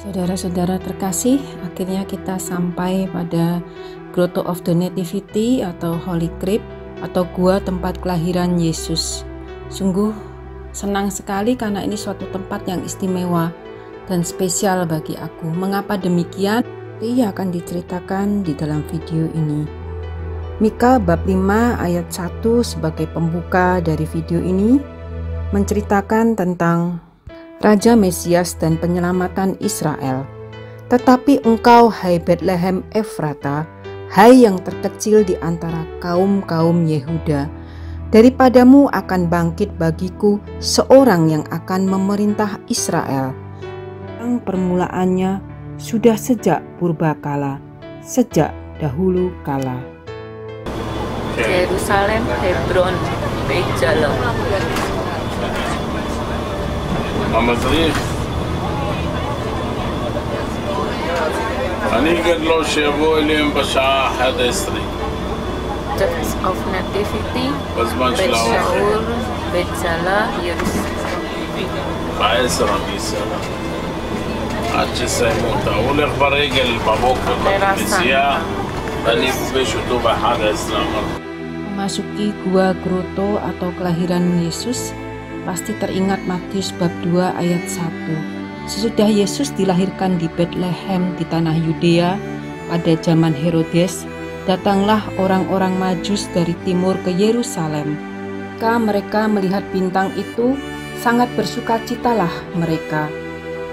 Saudara-saudara terkasih, akhirnya kita sampai pada Grotto of the Nativity atau Holy Crypt atau gua tempat kelahiran Yesus. Sungguh senang sekali karena ini suatu tempat yang istimewa dan spesial bagi aku. Mengapa demikian? Ia akan diceritakan di dalam video ini. Mika bab 5 ayat 1 sebagai pembuka dari video ini menceritakan tentang Raja Mesias dan penyelamatan Israel. Tetapi engkau, hai Betlehem Efrata, hai yang terkecil di antara kaum-kaum Yehuda, daripadamu akan bangkit bagiku seorang yang akan memerintah Israel, yang permulaannya sudah sejak purbakala, sejak dahulu kala. Yerusalem, Hebron, Beit Jala. המדריך, אני אגיד לו שיבוא אליהם בשעה 11 Church of Nativity, בזמן Beit של האוכל. Shaul, Beit Jala, Yerusalem. ב-10 אני אסיים. עד שסיימו אותה. הוא הולך ברגל בבוקר לכנסייה ואני אפגש אותו ב-11 אמרתי. Memasuki gua Grotto atau kelahiran Yesus, pasti teringat Matius bab 2 ayat 1. Sesudah Yesus dilahirkan di Bethlehem di tanah Yudea pada zaman Herodes, datanglah orang-orang Majus dari timur ke Yerusalem. Ketika mereka melihat bintang itu, sangat bersukacitalah mereka.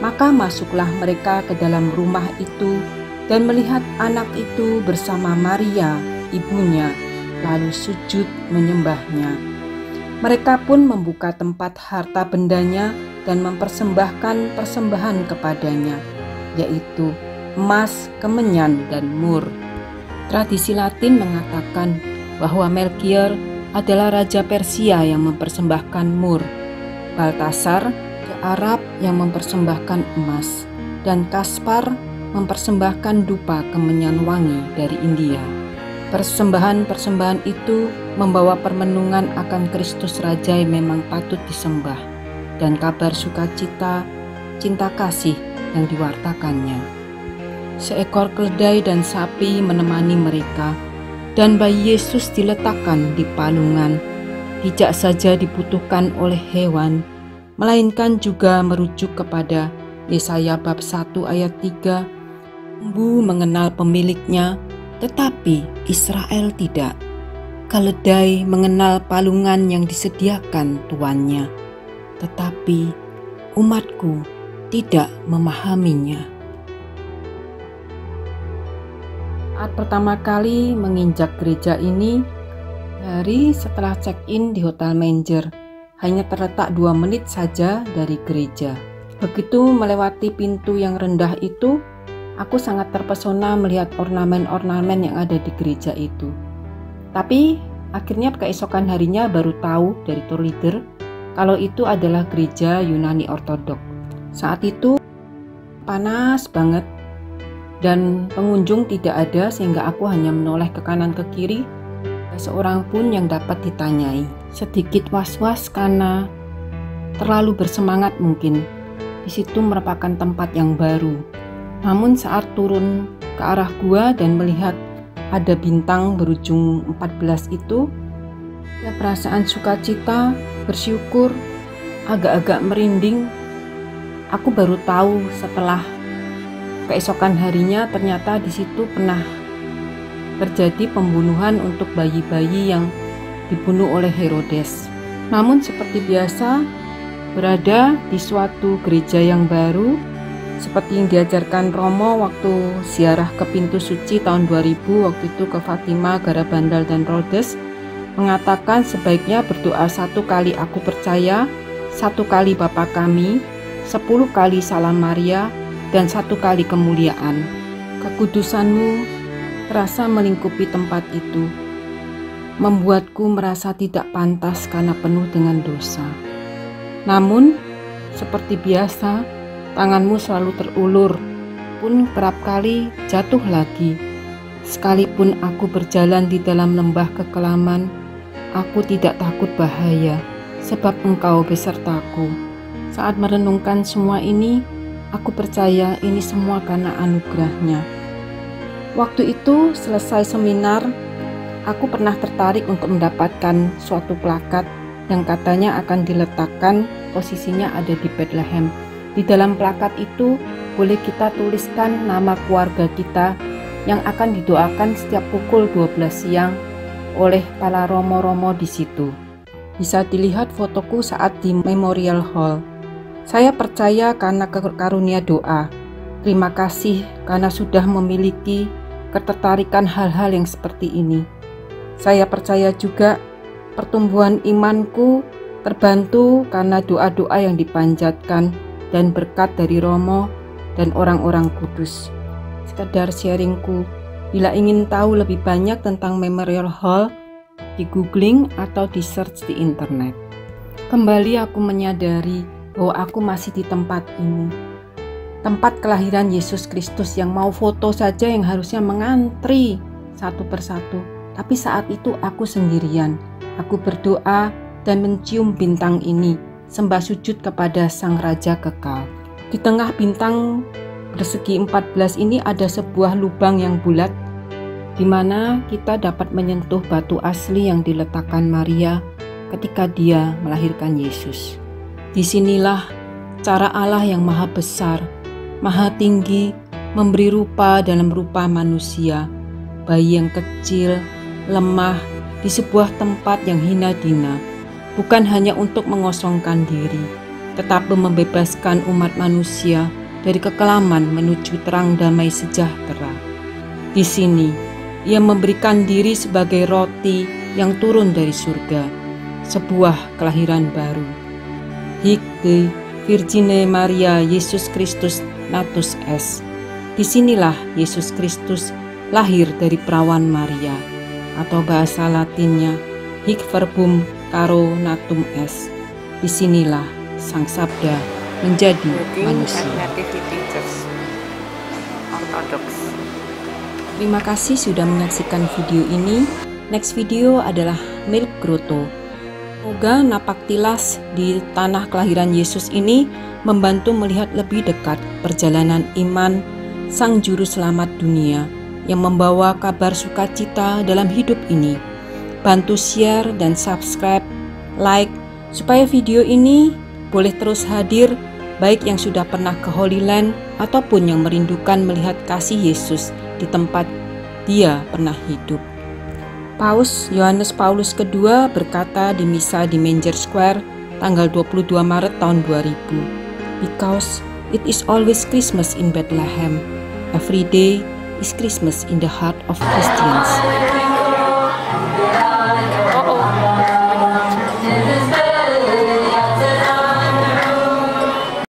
Maka masuklah mereka ke dalam rumah itu dan melihat anak itu bersama Maria, ibunya, lalu sujud menyembahnya. Mereka pun membuka tempat harta bendanya dan mempersembahkan persembahan kepadanya, yaitu emas, kemenyan, dan mur. Tradisi Latin mengatakan bahwa Melkior adalah Raja Persia yang mempersembahkan mur, Baltasar ke Arab yang mempersembahkan emas, dan Kaspar mempersembahkan dupa kemenyan wangi dari India. Persembahan-persembahan itu membawa permenungan akan Kristus Raja yang memang patut disembah dan kabar sukacita, cinta kasih yang diwartakannya. Seekor keledai dan sapi menemani mereka, dan bayi Yesus diletakkan di palungan. Tidak saja dibutuhkan oleh hewan, melainkan juga merujuk kepada Yesaya bab 1 ayat 3. Lembu mengenal pemiliknya, tetapi Israel tidak. Keledai mengenal palungan yang disediakan tuannya, tetapi umatku tidak memahaminya. Saat pertama kali menginjak gereja ini, hari setelah check-in di Hotel Manger, hanya terletak 2 menit saja dari gereja. Begitu melewati pintu yang rendah itu, aku sangat terpesona melihat ornamen-ornamen yang ada di gereja itu. Tapi akhirnya keesokan harinya baru tahu dari tour leader kalau itu adalah gereja Yunani Ortodok. Saat itu panas banget dan pengunjung tidak ada, sehingga aku hanya menoleh ke kanan ke kiri. Tidak seorang pun yang dapat ditanyai. Sedikit was-was karena terlalu bersemangat mungkin. Di situ merupakan tempat yang baru. Namun saat turun ke arah gua dan melihat ada bintang berujung 14 itu, ya perasaan sukacita, bersyukur, agak-agak merinding. Aku baru tahu setelah keesokan harinya ternyata di situ pernah terjadi pembunuhan untuk bayi-bayi yang dibunuh oleh Herodes. Namun seperti biasa, berada di suatu gereja yang baru, seperti yang diajarkan Romo waktu ziarah ke pintu suci tahun 2000, waktu itu ke Fatima, Garabandal, dan Rhodes, mengatakan sebaiknya berdoa 1 kali aku percaya, 1 kali Bapa kami, 10 kali Salam Maria, dan 1 kali kemuliaan. Kekudusanmu terasa melingkupi tempat itu, membuatku merasa tidak pantas karena penuh dengan dosa. Namun, seperti biasa, tanganmu selalu terulur, pun kerap kali jatuh lagi. Sekalipun aku berjalan di dalam lembah kekelaman, aku tidak takut bahaya, sebab Engkau besertaku. Saat merenungkan semua ini, Aku percaya ini semua karena anugerah-Nya. Waktu itu selesai seminar, aku pernah tertarik untuk mendapatkan suatu plakat yang katanya akan diletakkan, posisinya ada di Bethlehem. Di dalam plakat itu boleh kita tuliskan nama keluarga kita yang akan didoakan setiap pukul 12 siang oleh para romo-romo di situ. Bisa dilihat fotoku saat di Memorial Hall. Saya percaya karena karunia doa. Terima kasih karena sudah memiliki ketertarikan hal-hal yang seperti ini. Saya percaya juga pertumbuhan imanku terbantu karena doa-doa yang dipanjatkan dan berkat dari Romo dan orang-orang kudus. Sekedar sharingku, bila ingin tahu lebih banyak tentang Memorial Hall, di googling atau di search di internet. Kembali aku menyadari bahwa aku masih di tempat ini. Tempat kelahiran Yesus Kristus yang mau foto saja yang harusnya mengantri satu persatu. Tapi saat itu aku sendirian. Aku berdoa dan mencium bintang ini, sembah sujud kepada Sang Raja Kekal. Di tengah bintang bersegi 14 ini ada sebuah lubang yang bulat, di mana kita dapat menyentuh batu asli yang diletakkan Maria ketika dia melahirkan Yesus. Disinilah cara Allah yang maha besar, maha tinggi, memberi rupa dalam rupa manusia, bayi yang kecil, lemah, di sebuah tempat yang hina dina, bukan hanya untuk mengosongkan diri, tetapi membebaskan umat manusia dari kekelaman menuju terang damai sejahtera. Di sini, Ia memberikan diri sebagai roti yang turun dari surga, sebuah kelahiran baru. Hic de Virgine Maria Yesus Kristus natus est. Disinilah Yesus Kristus lahir dari perawan Maria, atau bahasa Latinnya Hic verbum caro natum est. Disinilah Sang Sabda menjadi manusia. Nativity Church Orthodox. Terima kasih sudah menyaksikan video ini. Next video adalah Milk Grotto. Semoga napak tilas di tanah kelahiran Yesus ini membantu melihat lebih dekat perjalanan iman Sang Juru Selamat dunia yang membawa kabar sukacita dalam hidup ini. Bantu share dan subscribe, like, supaya video ini boleh terus hadir, baik yang sudah pernah ke Holy Land ataupun yang merindukan melihat kasih Yesus di tempat Dia pernah hidup. Paus Yohanes Paulus II berkata di misa di Manger Square tanggal 22 Maret tahun 2000, "Because it is always Christmas in Bethlehem, every day is Christmas in the heart of Christians."